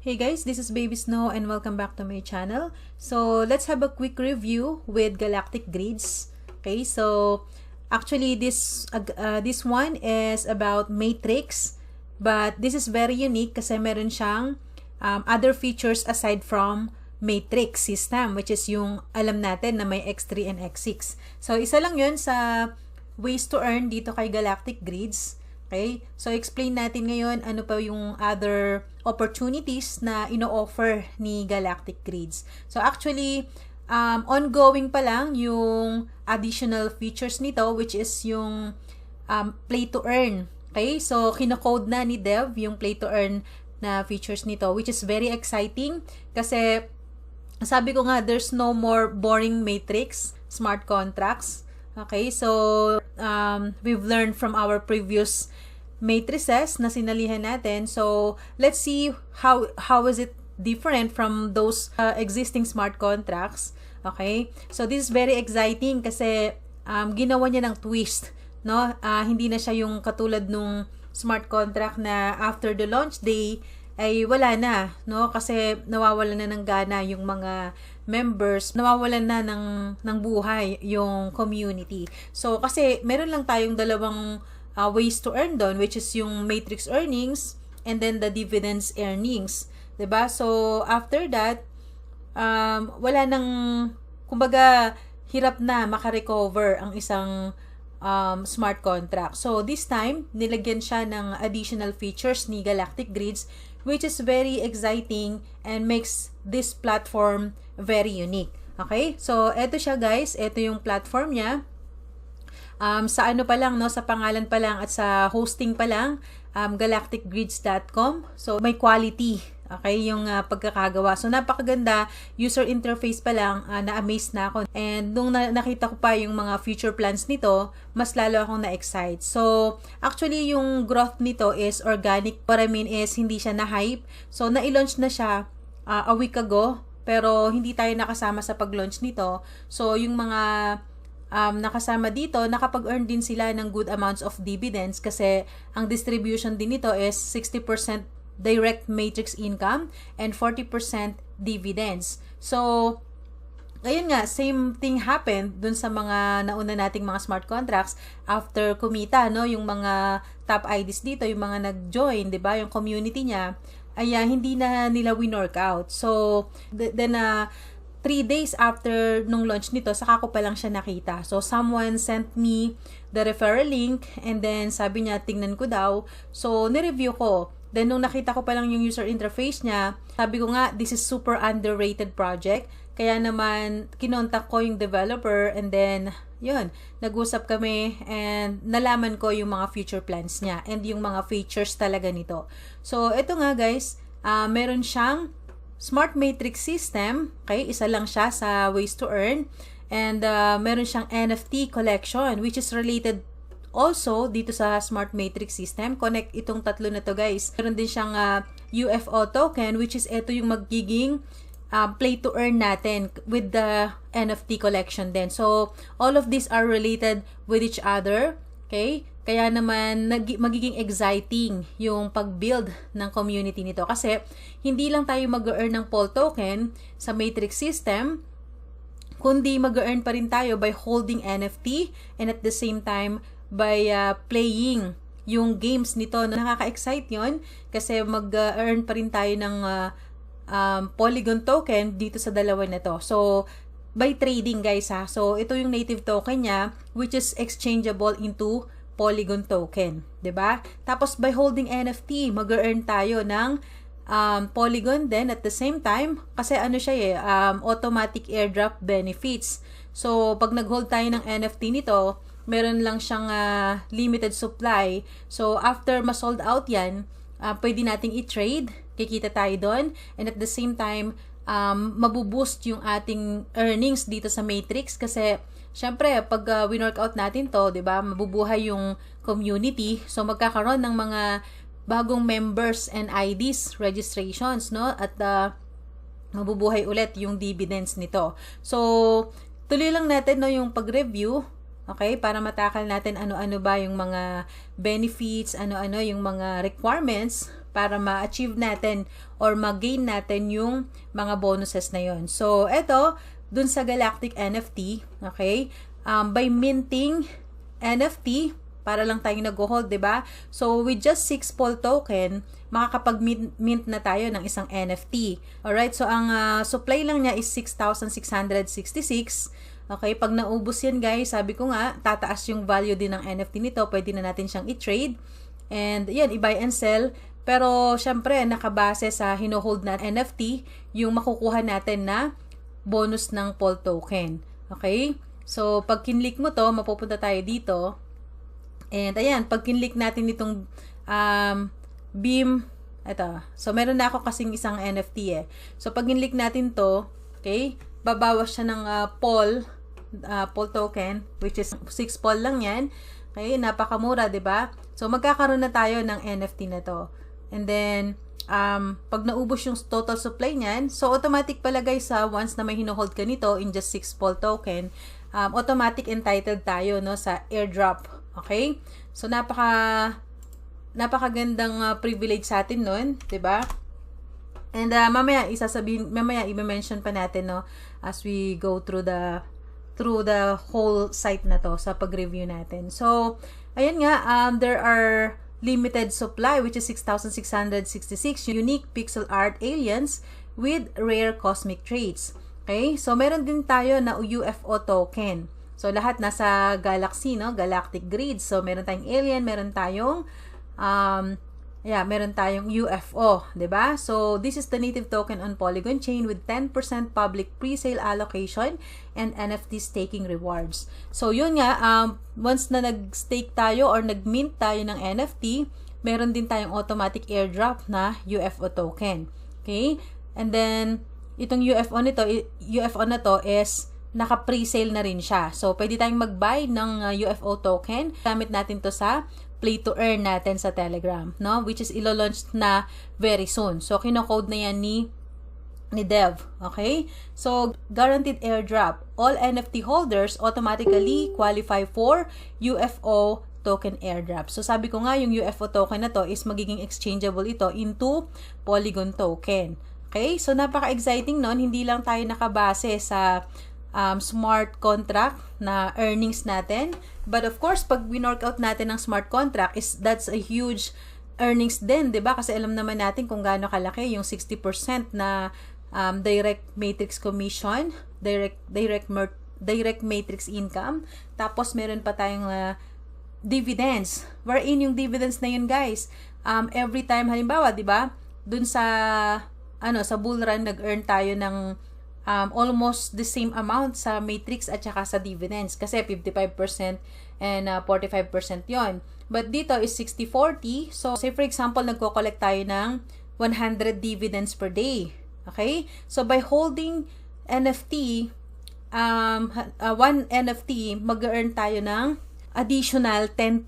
Hey guys, this is Baby Snow and welcome back to my channel. So, let's have a quick review with Galactic Grids. Okay, so actually this one is about Matrix, but this is very unique kasi meron siyang other features aside from Matrix system, which is yung alam natin na may X3 and X6. So, isa lang yun sa ways to earn dito kay Galactic Grids. Okay? So, explain natin ngayon ano pa yung other opportunities na ino-offer ni Galactic Grids. So, actually, ongoing pa lang yung additional features nito, which is yung play to earn. Okay? So, kinocode na ni Dev yung play to earn na features nito, which is very exciting kasi sabi ko nga, there's no more boring matrix, smart contracts. Okay? So, we've learned from our previous matrices na sinalihan natin. So, let's see how is it different from those existing smart contracts. Okay? So, this is very exciting kasi ginawa niya ng twist, no? Hindi na siya yung katulad nung smart contract na after the launch day ay wala na, no? Kasi nawawalan na ng gana yung mga members, nawawalan na ng buhay yung community. So, kasi meron lang tayong dalawang ways to earn doon, which is yung matrix earnings and then the dividends earnings. 'Di ba? So, after that, wala nang, kumbaga, hirap na makarecover ang isang smart contract. So, this time, nilagyan siya ng additional features ni Galactic Grids, which is very exciting and makes this platform very unique. Okay? So, eto siya guys. Eto yung platform niya. Sa ano pa lang, no, sa pangalan pa lang at sa hosting pa lang, galacticgrids.com. So, may quality, okay, yung pagkakagawa. So, napakaganda. User interface pa lang, na-amaze na ako. And nung nakita ko pa yung mga future plans nito, mas lalo akong na-excite. So, actually, yung growth nito is organic. What I mean is, hindi siya na-hype. So, na-launch na siya a week ago, pero hindi tayo nakasama sa pag-launch nito. So, yung mga nakasama dito, nakapag-earn din sila ng good amounts of dividends kasi ang distribution din nito is 60% direct matrix income and 40% dividends. So, ayun nga, same thing happened dun sa mga nauna nating mga smart contracts after kumita, no? Yung mga top IDs dito, yung mga nag-join, 'di ba? Yung community niya, ay hindi na nila winork out. So, then 3 days after nung launch nito, saka ko pa lang siya nakita. So, someone sent me the referral link and then sabi niya, tingnan ko daw. So, nireview ko. Then, nung nakita ko pa lang yung user interface niya, sabi ko nga, this is super underrated project. Kaya naman, kinontak ko yung developer and then, yun, nag-usap kami and nalaman ko yung mga future plans niya and yung mga features talaga nito. So, ito nga guys, meron siyang Smart Matrix system, okay, isa lang siya sa ways to earn. And meron siyang NFT collection, which is related also dito sa Smart Matrix system. Connect itong tatlo na to guys. Meron din siyang UFO token, which is ito yung magiging play to earn natin with the NFT collection din. So, all of these are related with each other. Okay? Kaya naman magiging exciting yung pag-build ng community nito kasi hindi lang tayo mag-earn ng Pol token sa Matrix system, kundi mag-earn pa rin tayo by holding NFT and at the same time by playing yung games nito. Nakaka-excite yun kasi mag-earn pa rin tayo ng Polygon token dito sa dalawa na to. So, by trading guys ha. So, ito yung native token niya which is exchangeable into Polygon token, 'di ba? Tapos by holding NFT, mag-earn tayo ng Polygon then at the same time kasi ano siya automatic airdrop benefits. So pag nag-hold tayo ng NFT nito, meron lang siyang limited supply. So after ma-sold out 'yan, pwede nating i-trade, kikita tayo doon and at the same time mabuboost yung ating earnings dito sa Matrix kasi syempre, pag winorkout natin to, 'di ba, mabubuhay yung community. So, magkakaroon ng mga bagong members and IDs, registrations, no? At mabubuhay ulit yung dividends nito. So, tuloy lang natin no yung pag-review, okay? Para matakal natin ano-ano ba yung mga benefits, ano-ano yung mga requirements para ma-achieve natin or ma-gain natin yung mga bonuses na yon. So, eto, dun sa Galactic NFT, okay, by minting NFT, para lang tayong nag-hold, diba? So, with just 6 POL token, makakapag-mint na tayo ng isang NFT. Alright, so ang supply lang niya is 6,666. Okay, pag naubos yan guys, sabi ko nga, tataas yung value din ng NFT nito, pwede na natin siyang i-trade. And yan, i-buy and sell. Pero, syempre, nakabase sa hino-hold na NFT, yung makukuha natin na bonus ng POL token. Okay? So, pag kinlik mo to, mapupunta tayo dito. And, ayan, pag kinlik natin itong Beam, ito. So, meron na ako kasing isang NFT eh. So, pag kinlik natin to, okay, babawas siya ng POL token, which is 6 POL lang yan. Okay, napakamura, 'di ba? So magkakaroon na tayo ng NFT na to. And then pag naubos yung total supply niyan, so automatic pala guys once na may hino-hold ka nito in just 6 POL token, automatic entitled tayo no sa airdrop. Okay? So napakagandang privilege sa atin noon, 'di ba? And mamaya i-mention pa natin no as we go through the whole site na to sa pag-review natin. So, ayan nga, there are limited supply which is 6,666 unique pixel art aliens with rare cosmic traits. Okay? So, meron din tayo na UFO token. So, lahat nasa galaxy, no? Galactic grid. So, meron tayong alien, meron tayong meron tayong UFO, 'di ba? So, this is the native token on Polygon chain with 10% public pre-sale allocation and NFT staking rewards. So, yun nga, once na nag-stake tayo or nag-mint tayo ng NFT, meron din tayong automatic airdrop na UFO token. Okay? And then, itong UFO na to is naka-pre-sale na rin siya. So, pwede tayong mag-buy ng UFO token. Gamit natin to sa play to earn natin sa Telegram, no? Which is ilo-launch na very soon. So, kino-code na yan ni Dev, okay? So, guaranteed airdrop. All NFT holders automatically qualify for UFO token airdrop. So, sabi ko nga, yung UFO token na to is magiging exchangeable ito into Polygon token. Okay? So, napaka-exciting nun. Hindi lang tayo nakabase sa smart contract na earnings natin. But of course, pag winorkout natin ng smart contract, that's a huge earnings din, 'di ba? Kasi alam naman natin kung gaano kalaki yung 60% na direct matrix commission, direct matrix income. Tapos meron pa tayong dividends. Wherein yung dividends na yun, guys, every time halimbawa, 'di ba? Dun sa sa bull run nag-earn tayo ng almost the same amount sa matrix at saka sa dividends kasi 55% and 45% yon. But dito is 60-40. So, say for example, nagko-collect tayo ng 100 dividends per day. Okay? So, by holding NFT, one NFT, mag-earn tayo ng additional 10%.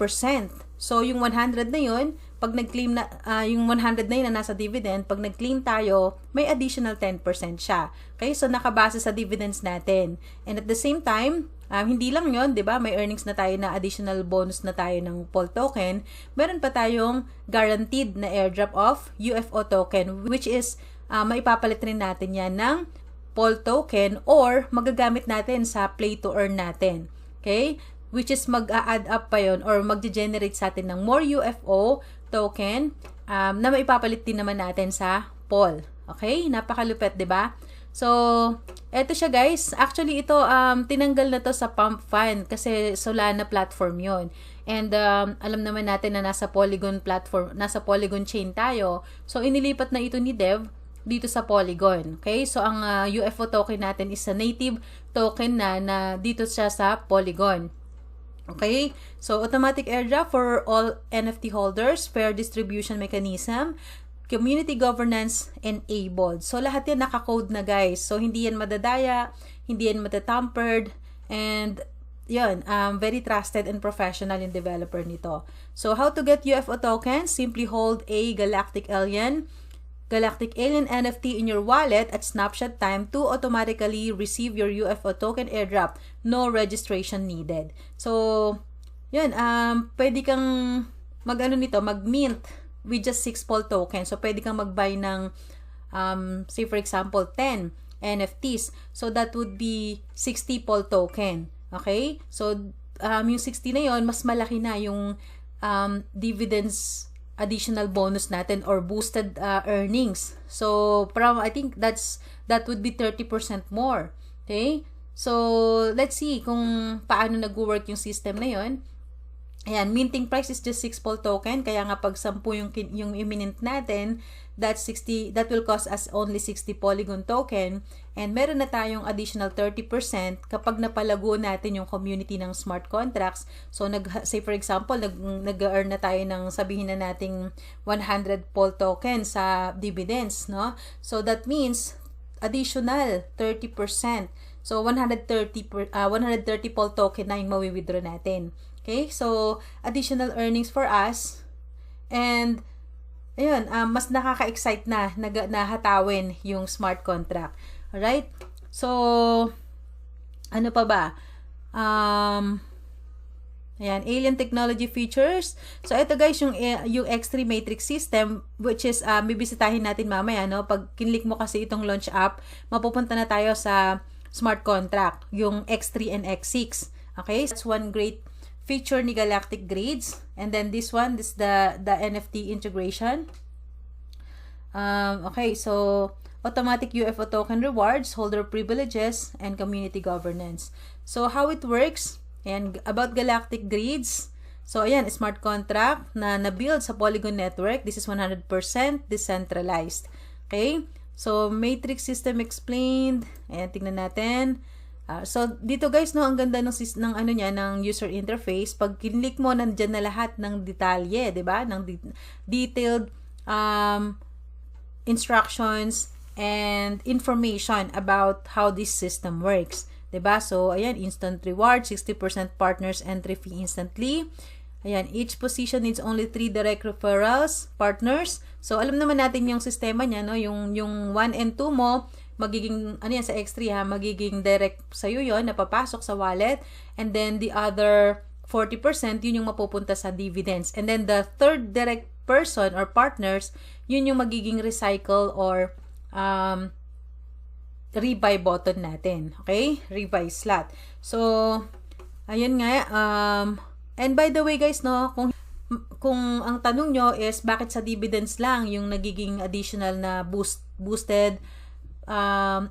So, yung 100 na yun, pag nag-claim na, yung 100 na yun na nasa dividend, pag nag-claim tayo, may additional 10% siya. Okay? So, nakabase sa dividends natin. And at the same time, hindi lang yun, di ba? May earnings na tayo na additional bonus na tayo ng POL token. Meron pa tayong guaranteed na airdrop of UFO token, which is, maipapalit rin natin yan ng POL token or magagamit natin sa play to earn natin. Okay? Which is mag-a-add up pa yun or mag-generate sa atin ng more UFO token na maipapalit din naman natin sa POL. Okay? Napakalupit, 'di ba? So, eto siya guys. Actually, ito tinanggal na to sa Pump Fund kasi Solana platform 'yon. And alam naman natin na nasa Polygon platform, nasa Polygon chain tayo. So, inilipat na ito ni Dev dito sa Polygon. Okay? So, ang UFO token natin is a native token na dito siya sa Polygon. Okay? So, automatic airdrop for all NFT holders, fair distribution mechanism, community governance enabled. So, lahat yan naka-code na guys. So, hindi yan madadaya, hindi yan matatampered, and yun, very trusted and professional yung developer nito. So, how to get UFO tokens? Simply hold a Galactic Alien NFT in your wallet at snapshot time to automatically receive your UFO token airdrop. No registration needed. So, yun, pwede kang mag-mint with just 6 Pol token. So, pwede kang mag-buy ng, say for example, 10 NFTs. So, that would be 60 Pol token. Okay? So, yung 60 na yon mas malaki na yung dividends additional bonus natin or boosted earnings. So, I think that would be 30% more. Okay? So, let's see kung paano nag-work yung system na yon. Ayan, minting price is just 6 Pol token. Kaya nga pag 10 yung imminent natin, that will cost us only 60 Polygon token. And meron na tayong additional 30% kapag napalago natin yung community ng smart contracts. So, say for example, nag-earn na tayo ng sabihin na nating 100 Pol token sa dividends, no? So, that means additional 30%. So, 130 Pol token na yung mawi-withdraw natin. Okay, so additional earnings for us, and ayun, mas nakaka-excite na hatawin yung smart contract. Alright, so ano pa ba? Ayan, alien technology features. So ito guys, yung X3 matrix system, which is bibisitahin natin mamaya, no? Pag kinlik mo kasi itong launch app, mapupunta na tayo sa smart contract, yung X3 and X6. Okay, that's one great feature ni Galactic Grades. And then this one, this the NFT integration. Okay, so automatic UFO token rewards, holder privileges, and community governance. So how it works, and about Galactic Grades, so ayan, smart contract na na-build sa Polygon network. This is 100% decentralized. Okay, so matrix system explained. Ayan, tingnan natin. So dito guys, no, ang ganda ng ano niya, ng user interface. Pag kinlik mo, nandiyan na lahat ng detalye, 'di ba? Ng detailed instructions and information about how this system works, 'di ba? So ayan, instant reward, 60% partners entry fee instantly. Ayan, each position needs only 3 direct referrals, partners. So alam naman natin yung sistema niya, no, yung 1 and 2 mo, magiging, ano yan, sa X3 ha, magiging direct sa'yo yun, napapasok sa wallet, and then the other 40%, yun yung mapupunta sa dividends. And then the third direct person or partners, yun yung magiging recycle or rebuy button natin. Okay? Rebuy slot. So, ayun nga, and by the way guys, no, kung ang tanong nyo is bakit sa dividends lang yung nagiging additional na boosted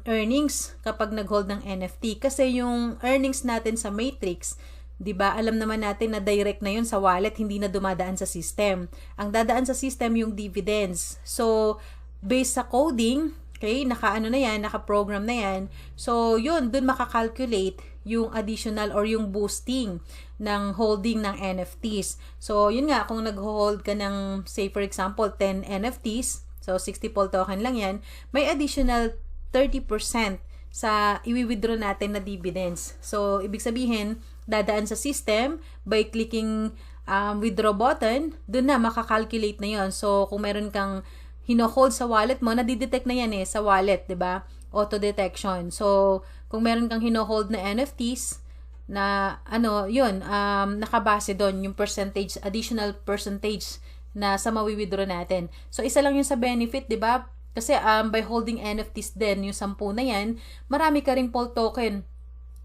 earnings kapag nag-hold ng NFT, kasi yung earnings natin sa matrix, 'di ba? Alam naman natin na direct na 'yun sa wallet, hindi na dumadaan sa system. Ang dadaan sa system yung dividends. So, based sa coding, okay, naka-program na 'yan. So, 'yun, dun makakalculate yung additional or yung boosting ng holding ng NFTs. So, yun nga, kung nag-hold ka ng, say for example, 10 NFTs, so 60 Pol token lang 'yan, may additional 30% sa i-withdraw natin na dividends. So, ibig sabihin, dadaan sa system by clicking withdraw button, dun na makakalculate na yon. So, kung meron kang hino-hold sa wallet mo, nadidetect na yan sa wallet, 'di ba? Auto detection. So, kung meron kang hino-hold na NFTs na nakabase doon yung percentage, additional percentage na sa mawi-withdraw natin. So, isa lang yun sa benefit, 'di ba? Kasi by holding NFTs din, yung 10 na yan, marami ka ring Pol token,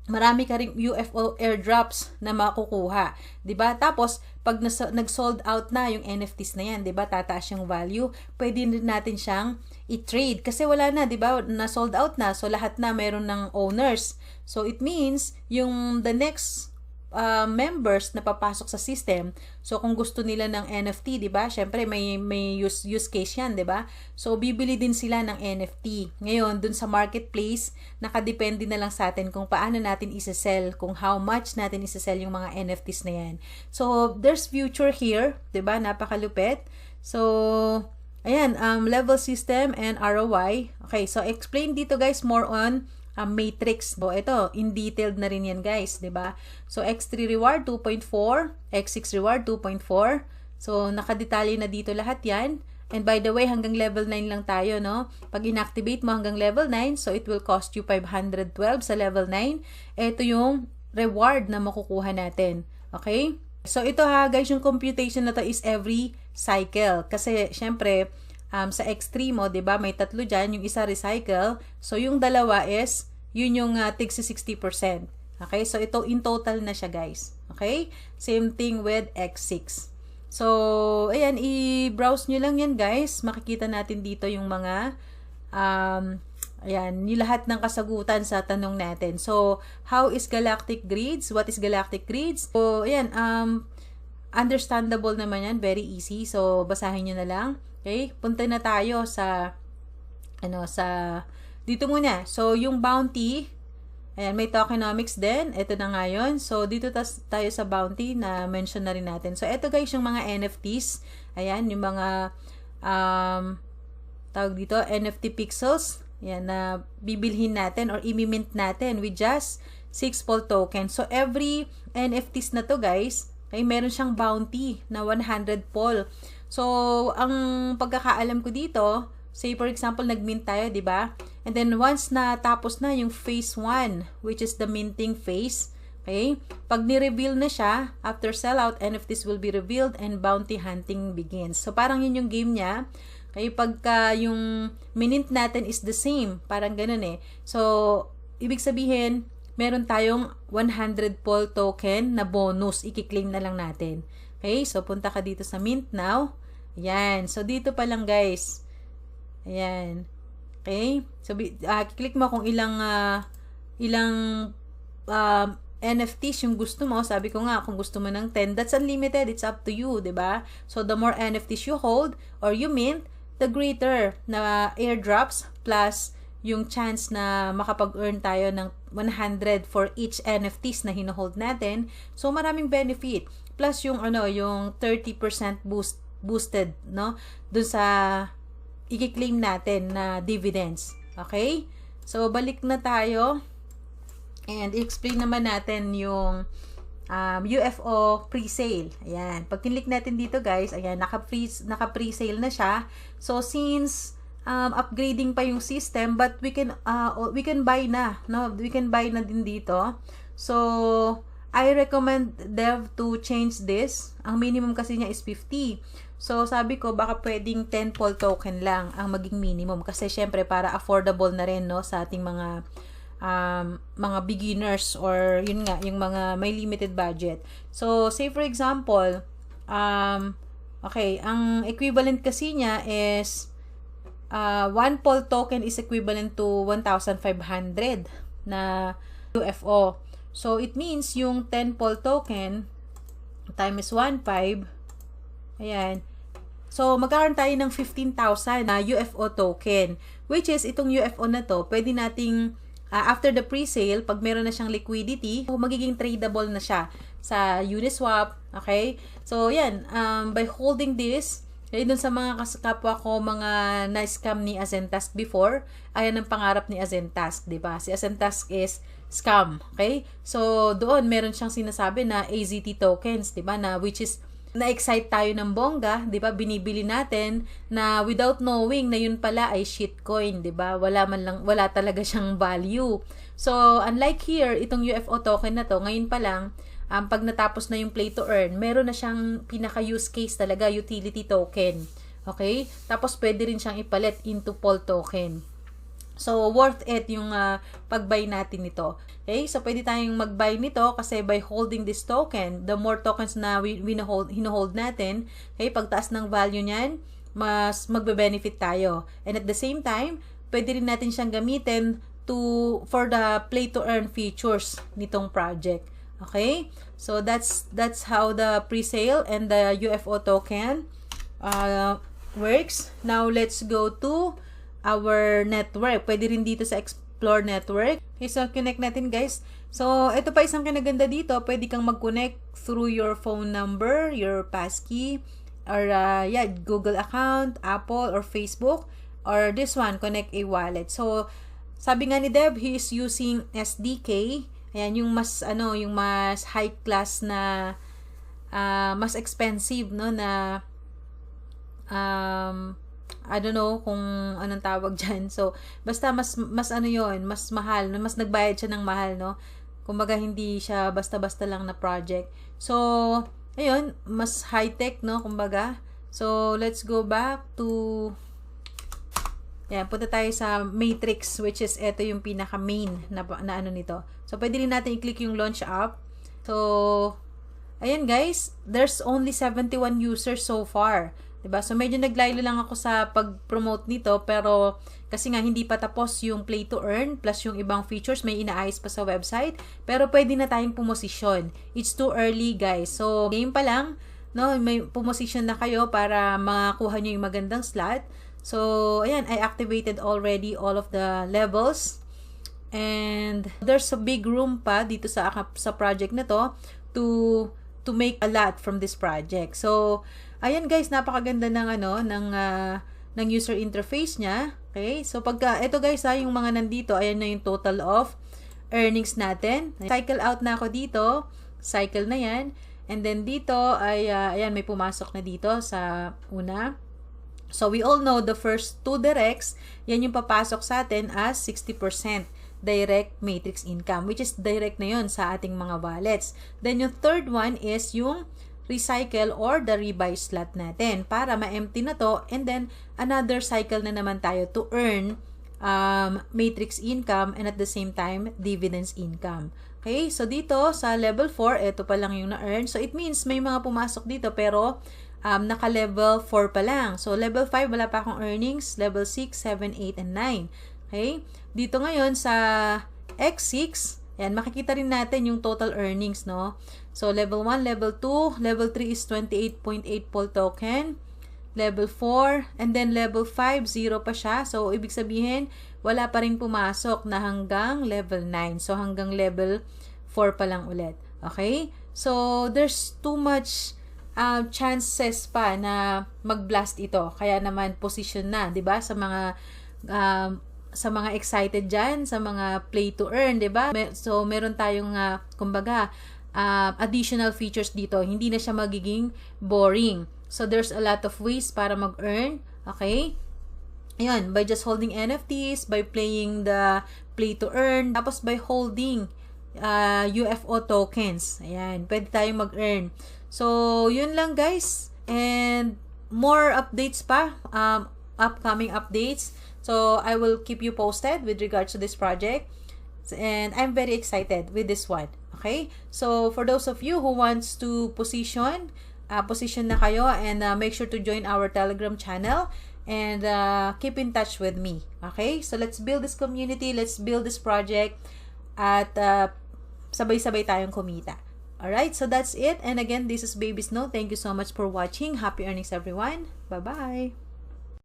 marami ka ring UFO airdrops na makukuha, 'di ba? Tapos pag nag-sold out na yung NFTs na yan, 'di ba? Tataas yung value. Pwede rin natin siyang i-trade kasi wala na, 'di ba? Na sold out na. So lahat na meron ng owners. So it means yung the next members na papasok sa system. So kung gusto nila ng NFT, 'di ba? Syempre may use case 'yan, 'di ba? So bibili din sila ng NFT. Ngayon, dun sa marketplace, nakadepende na lang sa atin kung paano natin i-sell, kung how much natin i-sell yung mga NFTs na 'yan. So there's future here, 'di ba? Napakalupit. So ayan, level system and ROI. Okay, so explain dito guys more on matrix. So, ito, in detailed na rin yan guys, 'di ba? So, X3 reward 2.4, X6 reward 2.4. So, nakadetalye na dito lahat yan. And by the way, hanggang level 9 lang tayo, no? Pag inactivate mo hanggang level 9, so it will cost you 512 sa level 9. Ito yung reward na makukuha natin. Okay? So, ito ha, guys, yung computation na to is every cycle. Kasi, syempre, sa X3 mo, 'di ba? May tatlo diyan, yung isa recycle. So yung dalawa is yun yung tig 60%. Okay? So ito in total na siya, guys. Okay? Same thing with X6. So ayan, i-browse nyo lang yan, guys. Makikita natin dito yung mga ayan, yung lahat ng kasagutan sa tanong natin. So, how is galactic grids? What is galactic grids? So, ayan, understandable naman yan. Very easy. So, basahin nyo na lang. Okay? Punta na tayo sa, dito muna. So, yung bounty, ayan, may tokenomics din. Ito na nga yun. So, dito tayo sa bounty na mention na rin natin. So, ito guys, yung mga NFTs. Ayan, yung mga, tawag dito, NFT pixels. Yan, na bibilhin natin or imimint natin with just 6 POL tokens. So, every NFTs na to, guys, ay meron siyang bounty na 100 POL. So, ang pagkakaalam ko dito, say for example, nag-mint tayo, di ba? And then, once na tapos na yung phase 1, which is the minting phase, okay? Pag ni-reveal na siya, after sellout, NFTs will be revealed and bounty hunting begins. So, parang yun yung game niya. Okay, pagka yung minint natin is the same, parang ganun eh. So, ibig sabihin, meron tayong 100 POL token na bonus, i-claim na lang natin. Okay, so punta ka dito sa mint now. Ayan, so dito pa lang guys. Ayan. Okay, so click mo kung ilang NFTs yung gusto mo. Sabi ko nga, kung gusto mo ng 10, that's unlimited, it's up to you, 'di ba? So the more NFTs you hold or you mint, the greater na airdrops plus yung chance na makapag-earn tayo ng 100 for each NFTs na hinohold natin. So maraming benefit. Plus yung yung 30% boosted, no? Dun sa i-claim natin na dividends. Okay? So balik na tayo and i-explain naman natin yung UFO pre-sale. Ayan. Pag kinlik natin dito, guys, ayan, naka-pre-sale na siya. So, since upgrading pa yung system, but we can buy na, no? We can buy na din dito. So, I recommend Dev to change this. Ang minimum kasi niya is 50. So, sabi ko, baka pwedeng 10 POL token lang ang maging minimum. Kasi, syempre, para affordable na rin, no, sa ating mga beginners or yun nga, yung mga may limited budget. So, say for example, okay, ang equivalent kasi niya is 1 POL token is equivalent to 1,500 na UFO. So, it means yung 10 POL token times 1.5, ayan. So, magkakaroon tayo ng 15,000 na UFO token, which is itong UFO na to, pwede nating after the pre-sale, pag meron na siyang liquidity, magiging tradable na siya sa Uniswap, okay? So, yan, by holding this, dun sa mga kapwa ko, mga na-scam ni Azentask before, ayan ang pangarap ni Azentask, di ba? Si Azentask is scam, okay? So, doon, meron siyang sinasabi na AZT tokens, di ba? Na, which is, na-excite tayo ng bongga, 'di ba? Binibili natin na without knowing na yun pala ay shitcoin, 'di ba? Wala talaga siyang value. So, unlike here, itong UFO token na to, ngayon pa lang, pag natapos na yung play to earn, meron na siyang pinaka use case talaga, utility token. Okay? Tapos pwede rin siyang ipalit into POL token. So, worth it yung pag-buy natin nito. Okay? So, pwede tayong mag-buy nito kasi by holding this token, the more tokens na hinohold natin, okay, pagtaas ng value niyan, mas magbe-benefit tayo. And at the same time, pwede rin natin siyang gamitin for the play-to-earn features nitong project. Okay? So, that's how the pre-sale and the UFO token works. Now, let's go to our network. Pwede rin dito sa Explore Network. Okay, so connect natin guys. So, ito pa isang kinaganda dito. Pwede kang mag-connect through your phone number, your passkey, or Google account, Apple, or Facebook, or this one, connect a wallet. So, sabi nga ni Deb, he is using SDK. Ayan, yung mas high class na, mas expensive, no, na, I don't know kung anong tawag dyan. So, basta mas yun, mas mahal, mas nagbayad siya ng mahal, no? Kumbaga, hindi siya basta-basta lang na project. So, ayun, mas high-tech, no? Kumbaga, So, let's go back to, yan, punta tayo sa matrix, which is ito yung pinaka-main na ano nito. So, pwede rin natin i-click yung launch app. So, ayan guys, there's only 71 users so far. Diba? So, medyo naglaylo lang ako sa pag-promote nito, pero kasi nga hindi pa tapos yung play to earn plus yung ibang features, may inaayos pa sa website. Pero pwede na tayong pumosisyon. It's too early guys. So, game pa lang, no, may pumosisyon na kayo para makakuha nyo yung magandang slot. So, ayan, I activated already all of the levels. And there's a big room pa dito sa project na to to make a lot from this project. So, ayan guys, napakaganda ng ng user interface niya. Okay? So pagka ito guys, yung mga nandito, ayan na yung total of earnings natin. Cycle out na ako dito. Cycle na 'yan. And then dito ay ayan, may pumasok na dito sa una. So we all know the first two directs, yan yung papasok sa atin as 60% direct matrix income, which is direct na yun sa ating mga wallets. Then yung third one is yung recycle or the rebuy slot natin para ma-empty na to, and then another cycle na naman tayo to earn matrix income and at the same time dividends income. Okay, so dito sa level 4, ito pa lang yung na-earn. So it means may mga pumasok dito pero naka-level 4 pa lang. So level 5 wala pa akong earnings, level 6, 7, 8, and 9. Okay, dito ngayon sa X6, yan, makikita rin natin yung total earnings, no? So, level 1, level 2, level 3 is 28.8 Pol token, level 4, and then level 5, 0 pa siya. So, ibig sabihin, wala pa rin pumasok na hanggang level 9. So, hanggang level 4 pa lang ulit. Okay? So, there's too much chances pa na mag-blast ito. Kaya naman, position na, di ba? Sa mga excited dyan, sa mga play to earn, diba? So, meron tayong, kumbaga, additional features dito. Hindi na siya magiging boring. So, there's a lot of ways para mag-earn. Okay? Ayan, by just holding NFTs, by playing the play to earn, tapos by holding UFO tokens. Ayan, pwede tayong mag-earn. So, yun lang guys. And more updates pa, upcoming updates. So, I will keep you posted with regards to this project. And I'm very excited with this one. Okay? So, for those of you who wants to position na kayo, and make sure to join our Telegram channel and keep in touch with me. Okay? So, let's build this community. Let's build this project at sabay-sabay tayong kumita. Alright? So, that's it. And again, this is Baby Snow. Thank you so much for watching. Happy earnings, everyone. Bye-bye.